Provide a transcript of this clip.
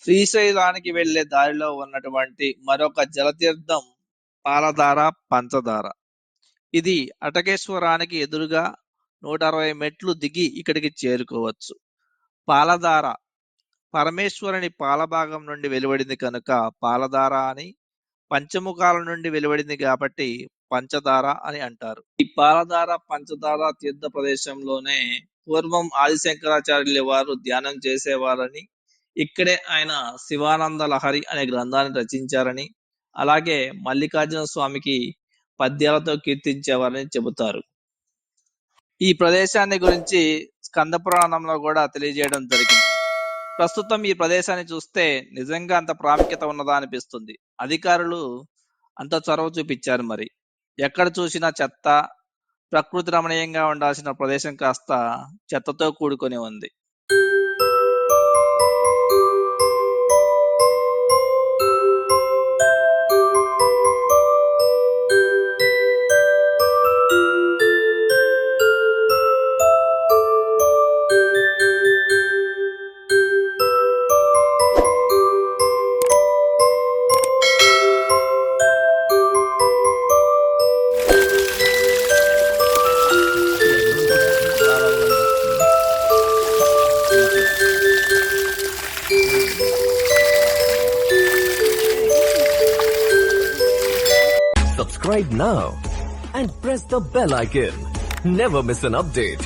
శ్రీశైలానికి వెళ్లే దారిలో ఉన్నటువంటి మరొక జలతీర్థం పాలధార పంచదార. ఇది అటకేశ్వరానికి ఎదురుగా 160 మెట్లు దిగి ఇక్కడికి చేరుకోవచ్చు. పాలధార పరమేశ్వరుని పాలభాగం నుండి వెలువడింది కనుక పాలధార అని, పంచముఖాల నుండి వెలువడింది కాబట్టి పంచదార అని అంటారు. ఈ పాలధార పంచదార తీర్థ ప్రదేశంలోనే పూర్వం ఆదిశంకరాచార్యుల వారు ధ్యానం చేసేవారని, ఇక్కడే ఆయన శివానంద లహరి అనే గ్రంథాన్ని రచించారని, అలాగే మల్లికార్జున స్వామికి పద్యాలతో కీర్తించేవారని చెబుతారు. ఈ ప్రదేశాన్ని గురించి స్కంద పురాణంలో కూడా తెలియజేయడం జరిగింది. ప్రస్తుతం ఈ ప్రదేశాన్ని చూస్తే నిజంగా అంత ప్రాముఖ్యత ఉన్నదా అనిపిస్తుంది. అధికారులు అంత చొరవ చూపించారు. మరి ఎక్కడ చూసినా చెత్త, ప్రకృతి రమణీయంగా ఉండాల్సిన ప్రదేశం కాస్త చెత్తతో కూడుకొని ఉంది. Subscribe now and press the bell icon. Never miss an update.